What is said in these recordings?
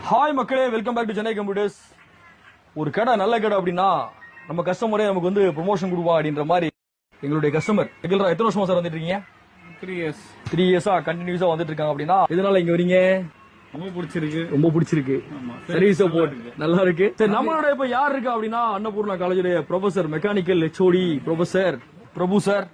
Hi மக்களே, welcome back to Chennai computers. ஒரு கடை நல்ல கடை அப்படின்னா நம்ம கஸ்டமரே நமக்கு வந்து ப்ரொமோஷன் கொடுப்பா அப்படின்ற மாதிரி எங்களுடைய கஸ்டமர் ரெகுலரா எத்தனை வருஷமா சார் வந்துட்டு இருக்கீங்க? 3 இயர்ஸா கண்டினியூஸா வந்துட்டு இருக்காங்க. அப்படின்னா இதனால இங்க வரீங்க? ரொம்ப பிடிச்சிருக்கு. சர்வீஸ் சப்போர்ட் நல்லா இருக்கு. சரி, நம்மளோட இப்ப யார் இருக்கா அப்படின்னா அன்னபூர்ணா காலேஜுடைய professor mechanical HOD professor Prabhu sir.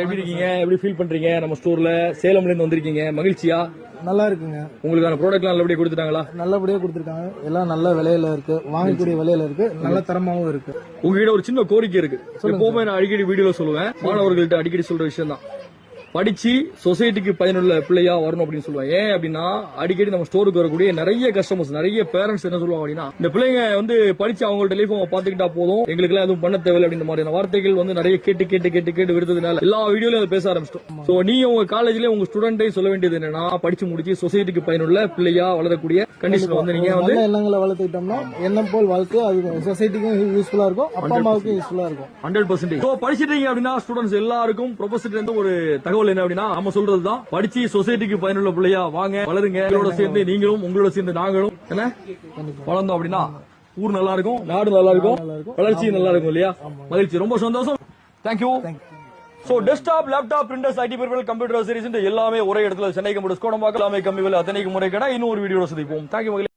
எப்படி இருக்கீங்க? எப்படி ஃபீல் பண்றீங்க? நம்ம ஸ்டோர்ல சேலம்ல இருந்து வந்திருக்கீங்க, மகிழ்ச்சியா? நல்லா இருக்குங்க. உங்களுக்கான ப்ராடக்ட்லாம் நல்லபடியா கொடுத்துட்டாங்களா? நல்லபடியா கொடுத்துருக்காங்க. எல்லாம் நல்ல விலையில இருக்கு, வாங்கக்கூடிய விலையில இருக்கு, நல்ல தரமாவும் இருக்கு. உங்ககிட்ட ஒரு சின்ன கோரிக்கை இருக்கு. எப்பவுமே நான் அடிக்கடி வீடியோல சொல்லுவேன், மாணவர்கள்ட்ட அடிக்கடி சொல்ற விஷயம் தான், படிச்சு சொசைட்டிக்கு பயனுள்ள பிள்ளையா வரணும் அப்படின்னு சொல்லுவாங்க. ஏன் அப்படின்னா அடிக்கடி நம்ம ஸ்டோருக்கு வரக்கூடிய நிறைய கஸ்டமர்ஸ், நிறைய பேரண்ட்ஸ் என்ன சொல்லுவாங்க அப்படின்னா, இந்த பிள்ளைங்க வந்து படிச்சு அவங்கள்ட்ட லைஃப் அவங்க பாத்துக்கிட்டா போதும், எங்களுக்கு எல்லாம் எதுவும் பண்ண தேவையில்லை அப்படின்ற மாதிரியான வார்த்தைகள் வந்து நிறைய கேட்டு விடுறதுனால எல்லா வீடியோலயும் அதை பேச ஆரம்பிச்சிட்டோம். சோ நீங்க உங்க காலேஜ்லயே உங்க ஸ்டூடெண்ட்டையும் சொல்ல வேண்டியது என்னன்னா, படிச்சு முடிச்சு சொசைட்டிக்கு பயனுள்ள பிள்ளையா வளரக்கூடிய கண்டிஷன் வந்து நீங்க வந்து எண்ணங்களை வளர்த்துக்கிட்டோம்னா எண்ணம் போல் வாழ்க்கை அது சொசைட்டிக்கும் யூஸ்ஃபுல்லா இருக்கும், அப்பா அம்மாவுக்கும் யூஸ்ஃபுல்லா இருக்கும். 100%. சோ படிச்சிட்டீங்க அப்படின்னா ஸ்டூடெண்ட்ஸ் எல்லாருக்கும் ப்ரொஃபசர் இருந்து ஒரு தகவல் என்ன அப்படின்னா, நம்ம சொல்றதுதான், படிச்சு சொசைட்டிக்கு பயனுள்ள பிள்ளையா வாங்க, வளருங்க. எங்களோட சேர்ந்து நீங்களும், உங்களோட சேர்ந்து நாங்களும் என்ன வளர்ந்தோம் அப்படின்னா ஊர் நல்லா இருக்கும், நாடு நல்லா இருக்கும், வளர்ச்சி நல்லா இருக்கும் இல்லையா? மகிழ்ச்சி, ரொம்ப சந்தோஷம். Thank you. So desktop, laptop, printers, IT peripheral, computer series எல்லாமே ஒரே இடத்துல சென்னை கம்ப்யூட்டர்ஸ் கோடம்பாக்கம் எல்லாமே கம்மி விலை, அத்தனைக்கு முறை கடை. இன்னும் ஒரு வீடியோ சந்திப்போம். தேங்க்யூ.